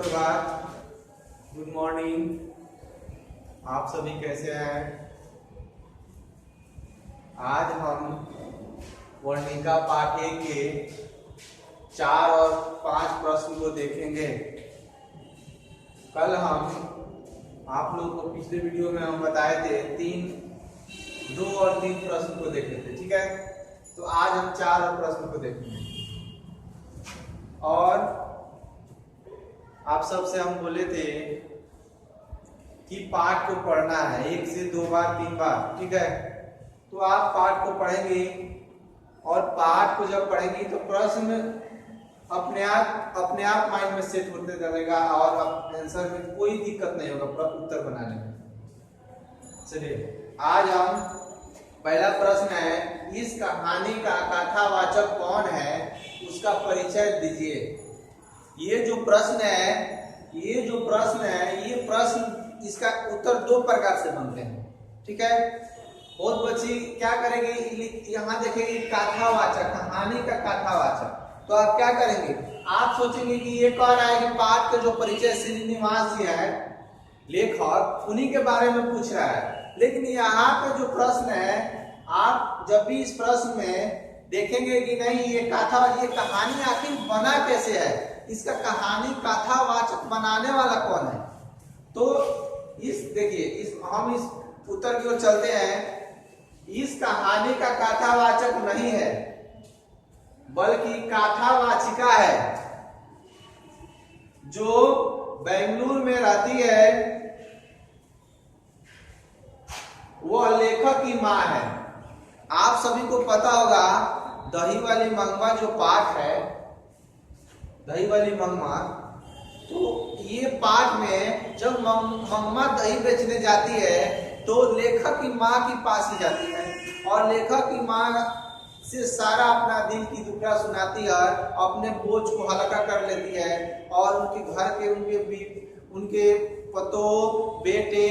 सुप्रभात, good morning. आप सभी कैसे हैं? आज हम वर्णिका पाठ 1 के 4 और 5 प्रश्न को देखेंगे। कल हम आप लोगों को पिछले वीडियो में हम बताए थे 2 और 3 प्रश्न को देखे थे, ठीक है। तो आज हम 4 और प्रश्न को देखेंगे। और आप सबसे हम बोले थे कि पाठ को पढ़ना है 1 से 2 बार 3 बार, ठीक है। तो आप पाठ को पढ़ेंगे और पाठ को जब पढ़ेंगे तो प्रश्न अपने आप माइंड में सेट होते रहेगा और आंसर में कोई दिक्कत नहीं होगा उत्तर बनाने में। चलिए, आज हम पहला प्रश्न है, इस कहानी का कथावाचक कौन है, उसका परिचय दीजिए। ये जो प्रश्न है इसका उत्तर 2 प्रकार से बनते हैं, ठीक है। बहुत बच्ची क्या करेंगे, यहाँ देखेंगे कथावाचक, कहानी का कथावाचक। तो आप क्या करेंगे, आप सोचेंगे कि ये कह रहा है कि पाठ का जो परिचय श्रीनिवास जी है लेखक, उन्हीं के बारे में पूछ रहा है। लेकिन यहाँ का जो प्रश्न है, आप जब भी इस प्रश्न में देखेंगे कि नहीं ये कहानी आखिर बना कैसे है, इसका कहानी कथावाचक बनाने वाला कौन है। तो हम इस उत्तर की ओर चलते हैं। इस कहानी का कथावाचक नहीं है बल्कि कथावाचिका है, जो बेंगलुरु में रहती है। वह लेखक की मां है। आप सभी को पता होगा दही वाली मंगवा जो पाठ है, दही वाली मंगवा, तो ये पाठ में जब मंगवा दही बेचने जाती है तो लेखक की माँ की पास ही जाती है और लेखक की माँ से सारा अपना दिल की दुखड़ा सुनाती है, अपने बोझ को हल्का कर लेती है और उनके घर के उनके पतों बेटे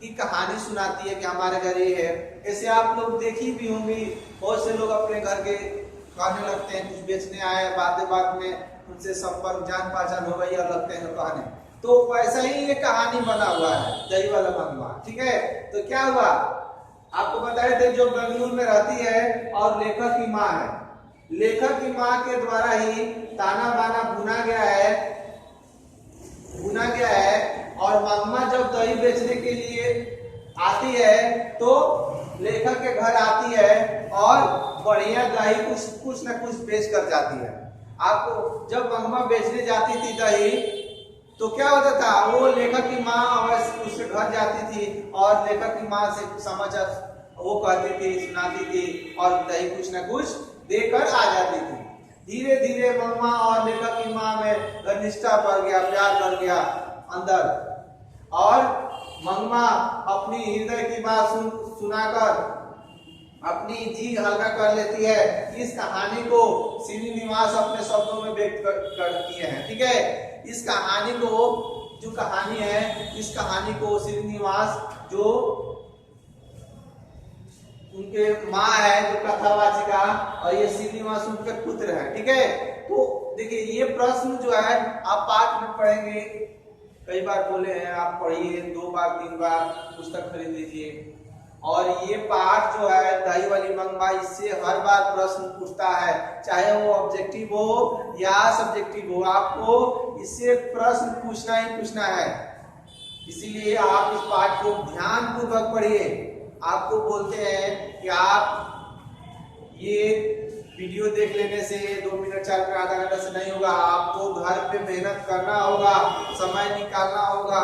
की कहानी सुनाती है कि हमारे घर ये है। ऐसे आप लोग देखी भी होंगी, बहुत से लोग अपने घर के कहने लगते हैं, कुछ बेचने आए, बात में उनसे संपर्क जान पहचान हो गई और लगते हैं कहने। तो वैसा ही ये कहानी बना हुआ है दही वाला मंगवा, ठीक है। तो क्या हुआ, आपको बताए थे जो बेंगलुरु में रहती है और लेखक की माँ है। लेखक की माँ के द्वारा ही ताना बाना बुना गया है और मंगवा जब दही बेचने के लिए आती है तो लेखक के घर आती है और बढ़िया दही कुछ न कुछ बेच कर जाती है। आपको जब मंगवा बेचने जाती थी दही, तो क्या होता था, वो लेखक की माँ उसके घर जाती थी और लेखक की माँ से समाचार वो कहती थी, सुनाती थी और दही कुछ न कुछ देकर आ जाती थी। धीरे धीरे मंगवा और लेखक की माँ में घनिष्ठता बढ़ गया, प्यार बढ़ गया अंदर, और मंगवा अपनी हृदय की बात सुनाकर अपनी जी हल्का कर लेती है। इस कहानी को श्रीनिवास अपने शब्दों में व्यक्त करती है, ठीक है। इस कहानी को जो कहानी है, इस कहानी को श्रीनिवास जो उनके माँ है, जो कथावाचिका, और ये श्रीनिवास उनके पुत्र है, ठीक है। तो देखिए ये प्रश्न जो है आप पाठ में पढ़ेंगे, कई बार बोले हैं आप पढ़िए 2 बार 3 बार पुस्तक खरीद लीजिए। और ये पाठ जो है दही वाली मंगवा, इससे हर बार प्रश्न पूछता है, चाहे वो ऑब्जेक्टिव हो या सब्जेक्टिव हो, आपको इससे प्रश्न पूछना ही पूछना है। इसीलिए आप इस पाठ को ध्यान पूर्वक पढ़िए। आपको बोलते हैं कि आप ये वीडियो देख लेने से 2 मिनट 4 मिनट आधा घंटा से नहीं होगा, आपको घर पे मेहनत करना होगा, समय निकालना होगा,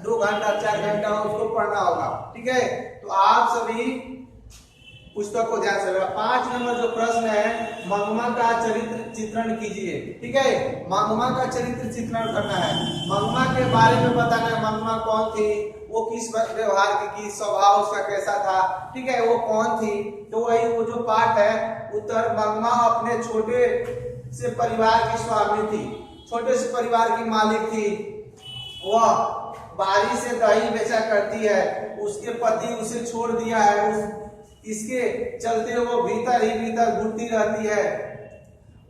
2 घंटा 4 घंटा उसको पढ़ना होगा, ठीक है। तो आप सभी पुस्तक को ध्यान से 5 नंबर जो प्रश्न है, मंगवा का चरित्र चित्रण कीजिए, ठीक है। मंगवा का चरित्र चित्रण करना है, मंगवा के बारे में बताना है, मंगवा कौन थी, वो किस व्यवहार की स्वभाव उसका कैसा था, ठीक है, वो कौन थी। तो वही वो जो पाठ है उत्तर, मंगवा अपने छोटे से परिवार की स्वामी थी, छोटे से परिवार की मालिक थी। वह बारी से दही बेचा करती है, उसके पति उसे छोड़ दिया है, इसके चलते वो भीतर ही भीतर घुटती रहती है।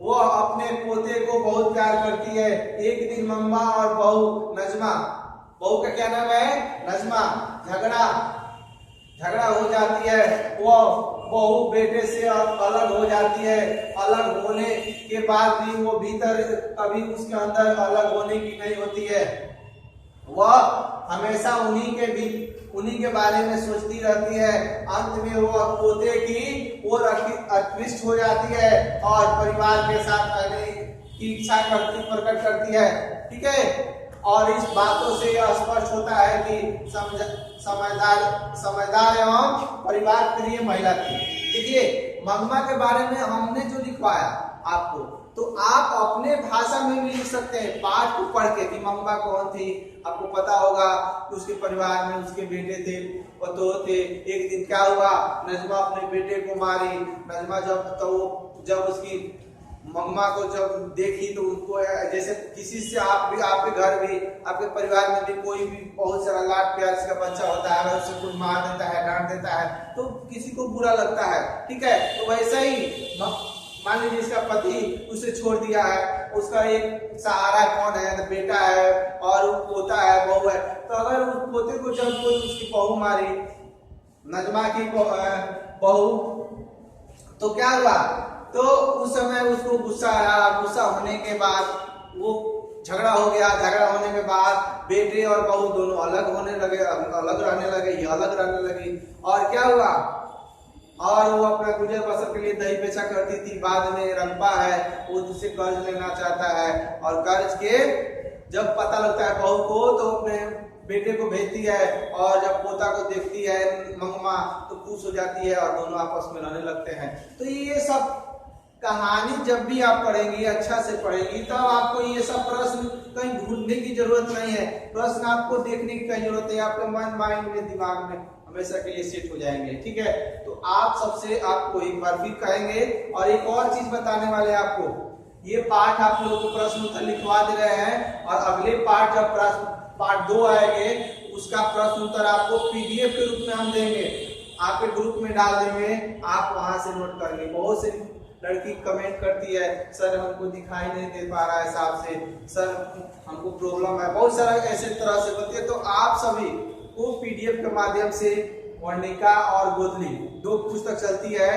वो अपने पोते को बहुत प्यार करती है। एक दिन मम्मा और बहू नजमा, बहू का क्या नाम है? नजमा, झगड़ा हो जाती है। वो बहू बेटे से अलग हो जाती है। अलग होने के बाद भी वो भीतर कभी उसके अंदर अलग होने की नहीं होती है। वह हमेशा उन्हीं के बारे में सोचती रहती है। अंत में वो पोते की ओर आकृष्ट हो जाती है और परिवार के साथ रहने की इच्छा प्रकट करती है। ठीक है, और इस बातों से यह स्पष्ट होता है कि समझदार एवं परिवार प्रिय महिला थी। देखिए, मंगमा के बारे में हमने जो लिखवाया आपको, तो आप अपने भाषा में भी लिख सकते हैं पाठ को पढ़ के कि मंगमा कौन थी। आपको पता होगा कि उसके परिवार में उसके बेटे थे, पतोह थे। एक दिन क्या हुआ, नजमा अपने बेटे को मारी। नजमा जब उसकी मंगमा को जब देखी तो उनको जैसे किसी से आपके घर भी, आपके परिवार में भी कोई भी बहुत सारा लाड प्यार का बच्चा होता है, अगर उसे कोई मार देता है, डांट देता है तो किसी को बुरा लगता है। ठीक है, तो वैसा ही मान लीजिए इसका पति उसे छोड़ दिया है, उसका एक सहारा कौन है? तो बेटा है और पोता है, बहू है। तो अगर उस पोते को जब कोई उसकी बहू मारी, नजमा की बहू, तो क्या हुआ? तो उस समय उसको गुस्सा आया। गुस्सा होने के बाद वो झगड़ा हो गया। झगड़ा होने के बाद बेटे और बहू दोनों अलग होने लगे, अलग रहने लगे, ये अलग रहने लगी। और क्या हुआ? और वो अपना गुजर बसर के लिए दही बेचा करती थी। बाद में रंपा है, वो उससे कर्ज लेना चाहता है और कर्ज के जब पता लगता है बहू को तो अपने बेटे को भेजती है, और जब पोता को देखती है मंगमा तो खुश हो जाती है और दोनों आपस में रहने लगते हैं। तो ये सब कहानी जब भी आप पढ़ेंगी, अच्छा से पढ़ेंगी, तब आपको ये सब प्रश्न कहीं ढूंढने की जरूरत नहीं है। प्रश्न आपको देखने की कहीं जरूरत है, आपके माइंड में, दिमाग में हमेशा के लिए सेट हो जाएंगे। ठीक है, तो आप सबसे आपको एक बार फिर कहेंगे और एक और चीज बताने वाले आपको, ये पाठ आप लोगों को प्रश्न उत्तर लिखवा दे रहे हैं, और अगले पाठ जब पार्ट 2 आएंगे उसका प्रश्न उत्तर आपको पीडीएफ के रूप में हम देंगे, आपके ग्रुप में डाल देंगे, आप वहां से नोट करेंगे। बहुत से लड़की कमेंट करती है, सर हमको दिखाई नहीं दे पा रहा है साफ से, सर हमको प्रॉब्लम है, बहुत सारा ऐसे तरह से होती है। तो आप सभी को पीडीएफ के माध्यम से वर्णिका और गोदली 2 पुस्तक चलती है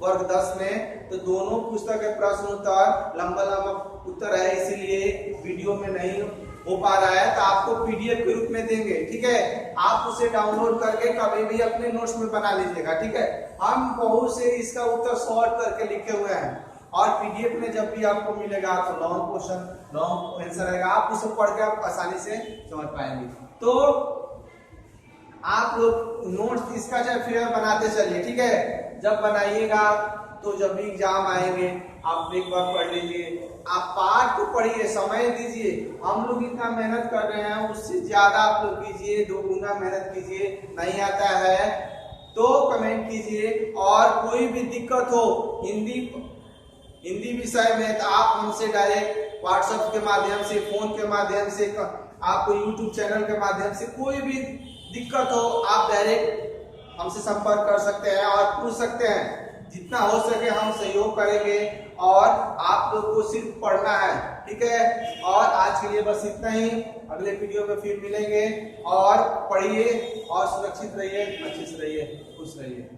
वर्ग 10 में, तो दोनों पुस्तक के प्रश्न उत्तर लंबा उत्तर है, इसीलिए वीडियो में नहीं हो पा रहा है, तो आपको पीडीएफ के रूप में देंगे। ठीक है, आप उसे डाउनलोड करके कभी भी अपने नोट्स में बना लीजिएगा। ठीक है, हम बहुत से इसका उत्तर शॉर्ट करके लिखे हुए हैं, और पीडीएफ में जब भी आपको मिलेगा तो लॉन्ग क्वेश्चन, लॉन्ग आंसर रहेगा, आप उसे पढ़ के आप आसानी से समझ पाएंगे। तो आप लोग नोट्स इसका जो फिर बनाते चलिए। ठीक है, जब बनाइएगा तो जब भी एग्जाम आएंगे आप एक बार पढ़ लीजिए, आप पाठ को पढ़िए, समय दीजिए। हम लोग इतना मेहनत कर रहे हैं, उससे ज्यादा आप लोग कीजिए, 2 गुना मेहनत कीजिए। नहीं आता है तो कमेंट कीजिए, और कोई भी दिक्कत हो हिंदी विषय में तो आप हमसे डायरेक्ट व्हाट्सएप के माध्यम से, फोन के माध्यम से, आपको यूट्यूब चैनल के माध्यम से कोई भी दिक्कत हो आप डायरेक्ट हमसे संपर्क कर सकते हैं और पूछ सकते हैं। जितना हो सके हम सहयोग करेंगे, और आप लोग को सिर्फ पढ़ना है। ठीक है, और आज के लिए बस इतना ही। अगले वीडियो में फिर मिलेंगे, और पढ़िए और सुरक्षित रहिए, अच्छे से रहिए, खुश रहिए।